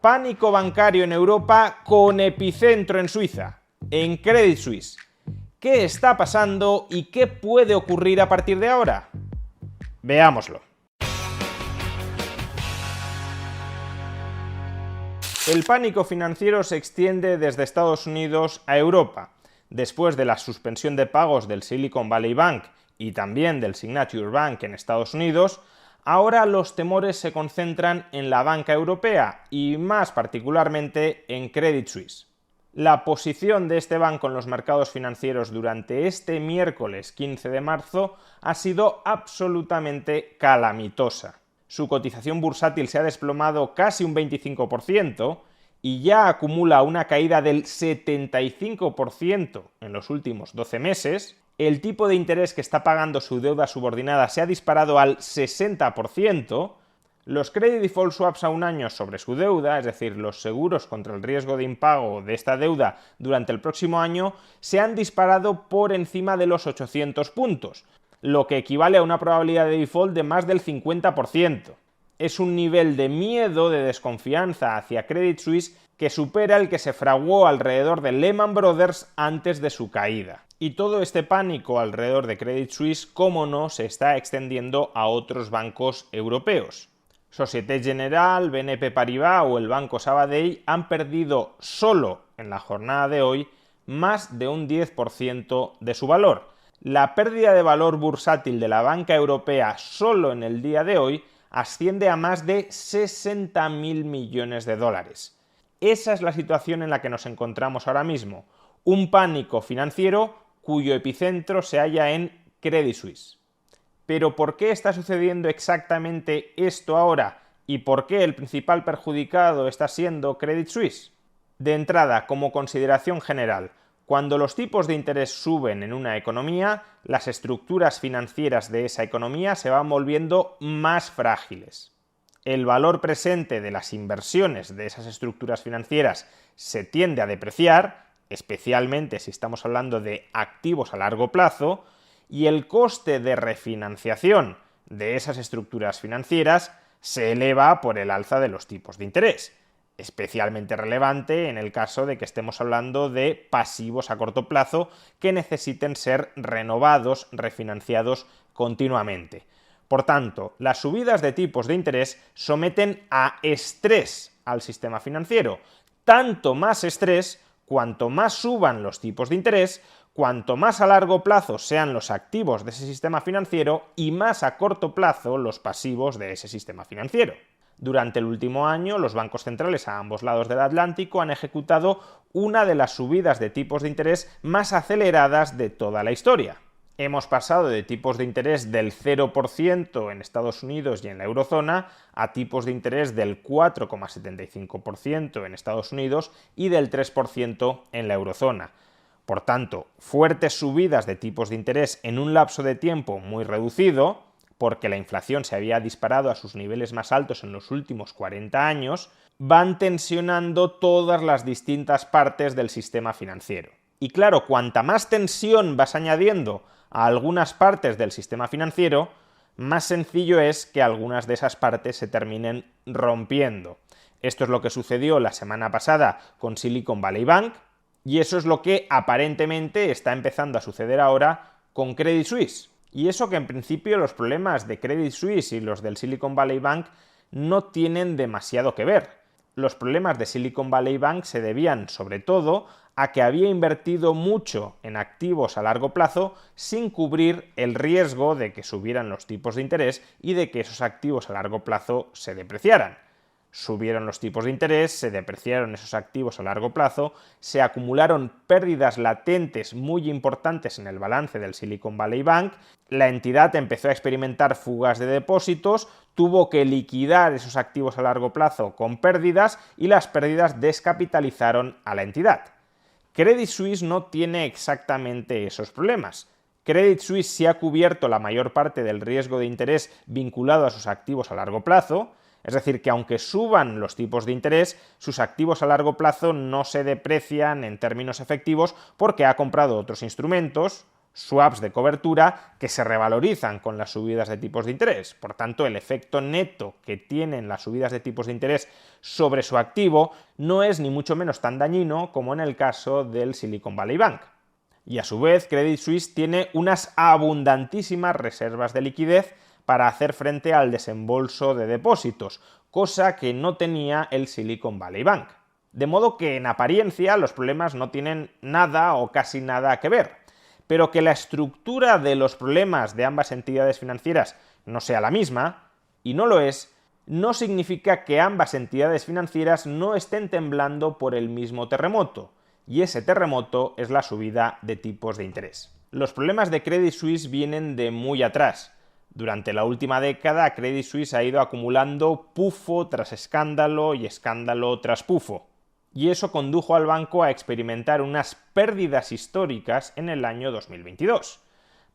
Pánico bancario en Europa con epicentro en Suiza, en Credit Suisse. ¿Qué está pasando y qué puede ocurrir a partir de ahora? Veámoslo. El pánico financiero se extiende desde Estados Unidos a Europa. Después de la suspensión de pagos del Silicon Valley Bank y también del Signature Bank en Estados Unidos, ahora los temores se concentran en la banca europea y más particularmente en Credit Suisse. La posición de este banco en los mercados financieros durante este miércoles 15 de marzo ha sido absolutamente calamitosa. Su cotización bursátil se ha desplomado casi un 25% y ya acumula una caída del 75% en los últimos 12 meses. El tipo de interés que está pagando su deuda subordinada se ha disparado al 60%. Los credit default swaps a un año sobre su deuda, es decir, los seguros contra el riesgo de impago de esta deuda durante el próximo año, se han disparado por encima de los 800 puntos, lo que equivale a una probabilidad de default de más del 50%. Es un nivel de miedo, de desconfianza hacia Credit Suisse que supera el que se fraguó alrededor de Lehman Brothers antes de su caída. Y todo este pánico alrededor de Credit Suisse, cómo no, se está extendiendo a otros bancos europeos. Société Générale, BNP Paribas o el Banco Sabadell han perdido solo en la jornada de hoy más de un 10% de su valor. La pérdida de valor bursátil de la banca europea solo en el día de hoy asciende a más de 60.000 millones de dólares. Esa es la situación en la que nos encontramos ahora mismo. Un pánico financiero cuyo epicentro se halla en Credit Suisse. Pero ¿por qué está sucediendo exactamente esto ahora? ¿Y por qué el principal perjudicado está siendo Credit Suisse? De entrada, como consideración general, cuando los tipos de interés suben en una economía, las estructuras financieras de esa economía se van volviendo más frágiles. El valor presente de las inversiones de esas estructuras financieras se tiende a depreciar, especialmente si estamos hablando de activos a largo plazo, y el coste de refinanciación de esas estructuras financieras se eleva por el alza de los tipos de interés, especialmente relevante en el caso de que estemos hablando de pasivos a corto plazo que necesiten ser renovados, refinanciados continuamente. Por tanto, las subidas de tipos de interés someten a estrés al sistema financiero. Tanto más estrés, cuanto más suban los tipos de interés, cuanto más a largo plazo sean los activos de ese sistema financiero y más a corto plazo los pasivos de ese sistema financiero. Durante el último año, los bancos centrales a ambos lados del Atlántico han ejecutado una de las subidas de tipos de interés más aceleradas de toda la historia. Hemos pasado de tipos de interés del 0% en Estados Unidos y en la eurozona a tipos de interés del 4,75% en Estados Unidos y del 3% en la eurozona. Por tanto, fuertes subidas de tipos de interés en un lapso de tiempo muy reducido, porque la inflación se había disparado a sus niveles más altos en los últimos 40 años, van tensionando todas las distintas partes del sistema financiero. Y claro, cuanta más tensión vas añadiendo a algunas partes del sistema financiero, más sencillo es que algunas de esas partes se terminen rompiendo. Esto es lo que sucedió la semana pasada con Silicon Valley Bank, y eso es lo que aparentemente está empezando a suceder ahora con Credit Suisse. Y eso que en principio los problemas de Credit Suisse y los del Silicon Valley Bank no tienen demasiado que ver. Los problemas de Silicon Valley Bank se debían sobre todo a que había invertido mucho en activos a largo plazo sin cubrir el riesgo de que subieran los tipos de interés y de que esos activos a largo plazo se depreciaran. Subieron los tipos de interés, se depreciaron esos activos a largo plazo, se acumularon pérdidas latentes muy importantes en el balance del Silicon Valley Bank, la entidad empezó a experimentar fugas de depósitos, tuvo que liquidar esos activos a largo plazo con pérdidas y las pérdidas descapitalizaron a la entidad. Credit Suisse no tiene exactamente esos problemas. Credit Suisse sí ha cubierto la mayor parte del riesgo de interés vinculado a sus activos a largo plazo. Es decir, que aunque suban los tipos de interés, sus activos a largo plazo no se deprecian en términos efectivos porque ha comprado otros instrumentos, swaps de cobertura que se revalorizan con las subidas de tipos de interés. Por tanto, el efecto neto que tienen las subidas de tipos de interés sobre su activo no es ni mucho menos tan dañino como en el caso del Silicon Valley Bank. Y a su vez, Credit Suisse tiene unas abundantísimas reservas de liquidez para hacer frente al desembolso de depósitos, cosa que no tenía el Silicon Valley Bank. De modo que en apariencia los problemas no tienen nada o casi nada que ver. Pero que la estructura de los problemas de ambas entidades financieras no sea la misma, y no lo es, no significa que ambas entidades financieras no estén temblando por el mismo terremoto, y ese terremoto es la subida de tipos de interés. Los problemas de Credit Suisse vienen de muy atrás. Durante la última década, Credit Suisse ha ido acumulando pufo tras escándalo y escándalo tras pufo. Y eso condujo al banco a experimentar unas pérdidas históricas en el año 2022.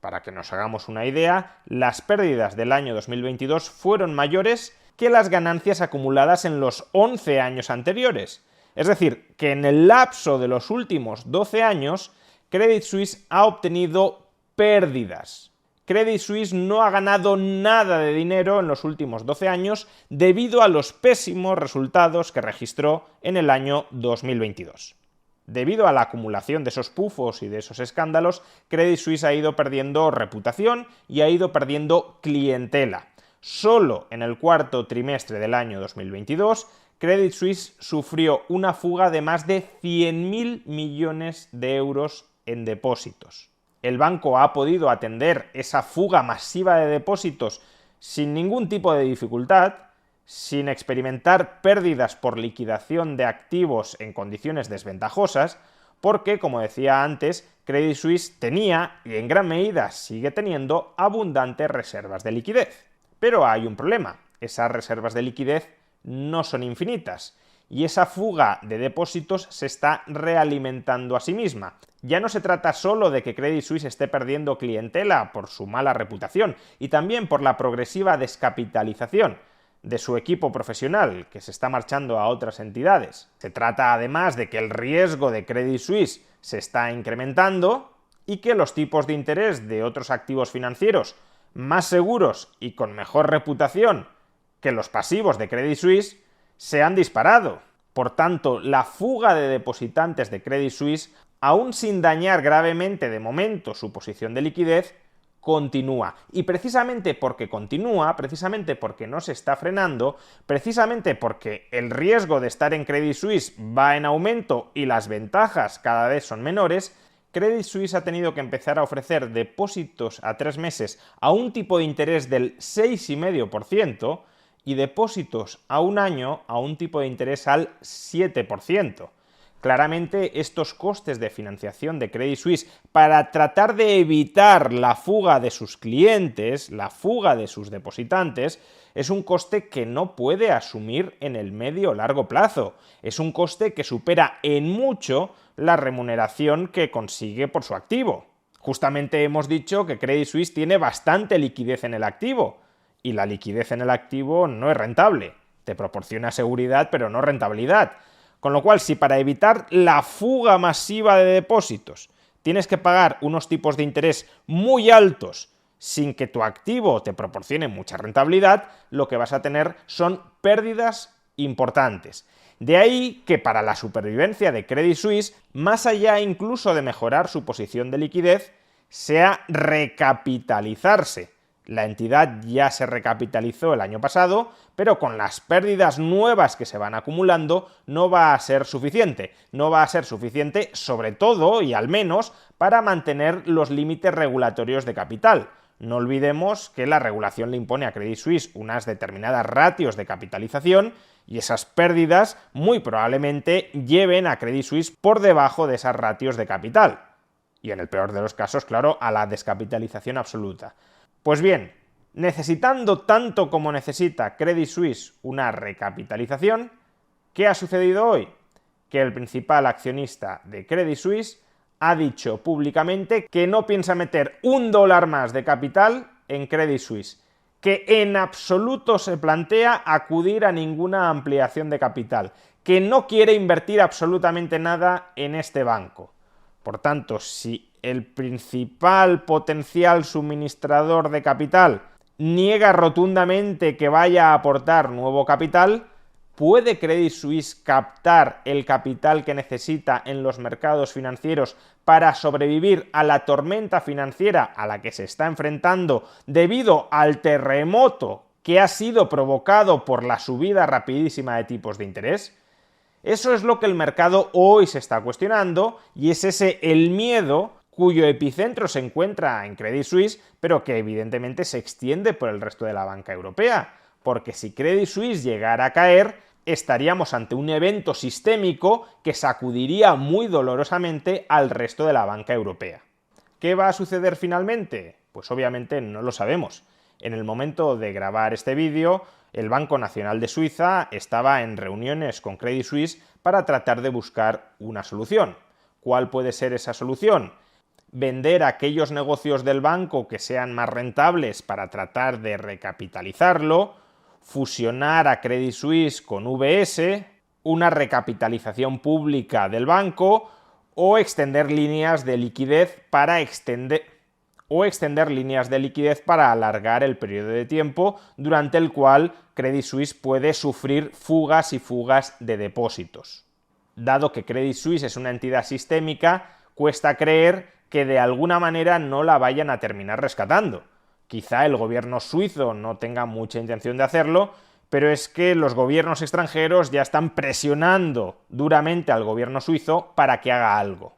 Para que nos hagamos una idea, las pérdidas del año 2022 fueron mayores que las ganancias acumuladas en los 11 años anteriores. Es decir, que en el lapso de los últimos 12 años, Credit Suisse ha obtenido pérdidas. Credit Suisse no ha ganado nada de dinero en los últimos 12 años debido a los pésimos resultados que registró en el año 2022. Debido a la acumulación de esos pufos y de esos escándalos, Credit Suisse ha ido perdiendo reputación y ha ido perdiendo clientela. Solo en el cuarto trimestre del año 2022, Credit Suisse sufrió una fuga de más de 100.000 millones de euros en depósitos. El banco ha podido atender esa fuga masiva de depósitos sin ningún tipo de dificultad, sin experimentar pérdidas por liquidación de activos en condiciones desventajosas, porque, como decía antes, Credit Suisse tenía, y en gran medida sigue teniendo, abundantes reservas de liquidez. Pero hay un problema: esas reservas de liquidez no son infinitas, y esa fuga de depósitos se está realimentando a sí misma. Ya no se trata solo de que Credit Suisse esté perdiendo clientela por su mala reputación, y también por la progresiva descapitalización de su equipo profesional, que se está marchando a otras entidades. Se trata además de que el riesgo de Credit Suisse se está incrementando y que los tipos de interés de otros activos financieros más seguros y con mejor reputación que los pasivos de Credit Suisse se han disparado. Por tanto, la fuga de depositantes de Credit Suisse, aún sin dañar gravemente de momento su posición de liquidez, continúa. Y precisamente porque continúa, precisamente porque no se está frenando, precisamente porque el riesgo de estar en Credit Suisse va en aumento y las ventajas cada vez son menores, Credit Suisse ha tenido que empezar a ofrecer depósitos a 3 meses a un tipo de interés del 6,5%, y depósitos a un año a un tipo de interés al 7%. Claramente, estos costes de financiación de Credit Suisse para tratar de evitar la fuga de sus clientes, la fuga de sus depositantes, es un coste que no puede asumir en el medio o largo plazo. Es un coste que supera en mucho la remuneración que consigue por su activo. Justamente hemos dicho que Credit Suisse tiene bastante liquidez en el activo, y la liquidez en el activo no es rentable. Te proporciona seguridad, pero no rentabilidad. Con lo cual, si para evitar la fuga masiva de depósitos tienes que pagar unos tipos de interés muy altos sin que tu activo te proporcione mucha rentabilidad, lo que vas a tener son pérdidas importantes. De ahí que para la supervivencia de Credit Suisse, más allá incluso de mejorar su posición de liquidez, sea recapitalizarse. La entidad ya se recapitalizó el año pasado, pero con las pérdidas nuevas que se van acumulando no va a ser suficiente. No va a ser suficiente, sobre todo y al menos, para mantener los límites regulatorios de capital. No olvidemos que la regulación le impone a Credit Suisse unas determinadas ratios de capitalización y esas pérdidas muy probablemente lleven a Credit Suisse por debajo de esas ratios de capital. Y en el peor de los casos, claro, a la descapitalización absoluta. Pues bien, necesitando tanto como necesita Credit Suisse una recapitalización, ¿qué ha sucedido hoy? Que el principal accionista de Credit Suisse ha dicho públicamente que no piensa meter $1 más de capital en Credit Suisse, que en absoluto se plantea acudir a ninguna ampliación de capital, que no quiere invertir absolutamente nada en este banco. Por tanto, si el principal potencial suministrador de capital niega rotundamente que vaya a aportar nuevo capital, ¿puede Credit Suisse captar el capital que necesita en los mercados financieros para sobrevivir a la tormenta financiera a la que se está enfrentando debido al terremoto que ha sido provocado por la subida rapidísima de tipos de interés? Eso es lo que el mercado hoy se está cuestionando y es ese el miedo cuyo epicentro se encuentra en Credit Suisse, pero que evidentemente se extiende por el resto de la banca europea, porque si Credit Suisse llegara a caer, estaríamos ante un evento sistémico que sacudiría muy dolorosamente al resto de la banca europea. ¿Qué va a suceder finalmente? Pues obviamente no lo sabemos. En el momento de grabar este vídeo, el Banco Nacional de Suiza estaba en reuniones con Credit Suisse para tratar de buscar una solución. ¿Cuál puede ser esa solución? Vender aquellos negocios del banco que sean más rentables para tratar de recapitalizarlo, fusionar a Credit Suisse con UBS, una recapitalización pública del banco o extender líneas de liquidez para alargar el periodo de tiempo durante el cual Credit Suisse puede sufrir fugas y fugas de depósitos. Dado que Credit Suisse es una entidad sistémica, cuesta creer que de alguna manera no la vayan a terminar rescatando. Quizá el gobierno suizo no tenga mucha intención de hacerlo, pero es que los gobiernos extranjeros ya están presionando duramente al gobierno suizo para que haga algo.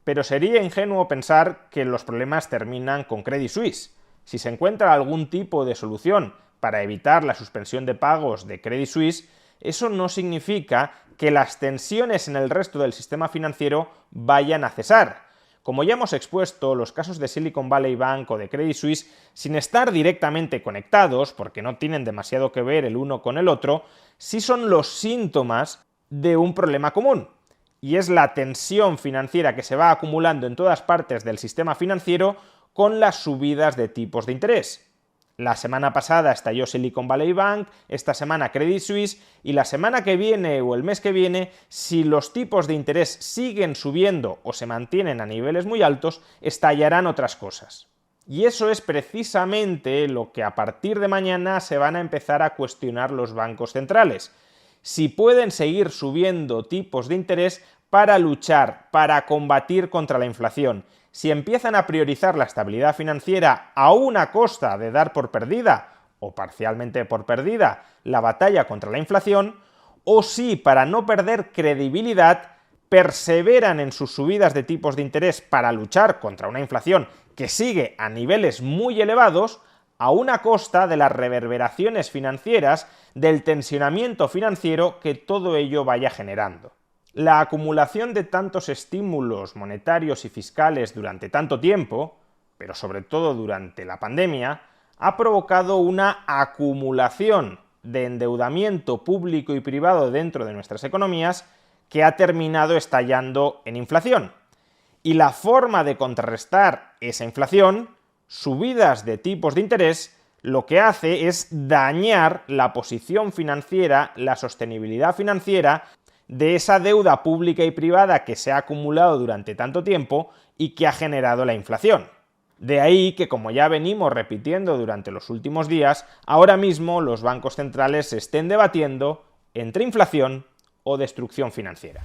Pero sería ingenuo pensar que los problemas terminan con Credit Suisse. Si se encuentra algún tipo de solución para evitar la suspensión de pagos de Credit Suisse, eso no significa que las tensiones en el resto del sistema financiero vayan a cesar. Como ya hemos expuesto, los casos de Silicon Valley Bank o de Credit Suisse, sin estar directamente conectados, porque no tienen demasiado que ver el uno con el otro, sí son los síntomas de un problema común. Y es la tensión financiera que se va acumulando en todas partes del sistema financiero con las subidas de tipos de interés. La semana pasada estalló Silicon Valley Bank, esta semana Credit Suisse, y la semana que viene o el mes que viene, si los tipos de interés siguen subiendo o se mantienen a niveles muy altos, estallarán otras cosas. Y eso es precisamente lo que a partir de mañana se van a empezar a cuestionar los bancos centrales. Si pueden seguir subiendo tipos de interés para luchar, para combatir contra la inflación. Si empiezan a priorizar la estabilidad financiera a una costa de dar por perdida, o parcialmente por perdida, la batalla contra la inflación, o si, para no perder credibilidad, perseveran en sus subidas de tipos de interés para luchar contra una inflación que sigue a niveles muy elevados, a una costa de las reverberaciones financieras, del tensionamiento financiero que todo ello vaya generando. La acumulación de tantos estímulos monetarios y fiscales durante tanto tiempo, pero sobre todo durante la pandemia, ha provocado una acumulación de endeudamiento público y privado dentro de nuestras economías que ha terminado estallando en inflación. Y la forma de contrarrestar esa inflación, subidas de tipos de interés, lo que hace es dañar la posición financiera, la sostenibilidad financiera de esa deuda pública y privada que se ha acumulado durante tanto tiempo y que ha generado la inflación. De ahí que, como ya venimos repitiendo durante los últimos días, ahora mismo los bancos centrales se estén debatiendo entre inflación o destrucción financiera.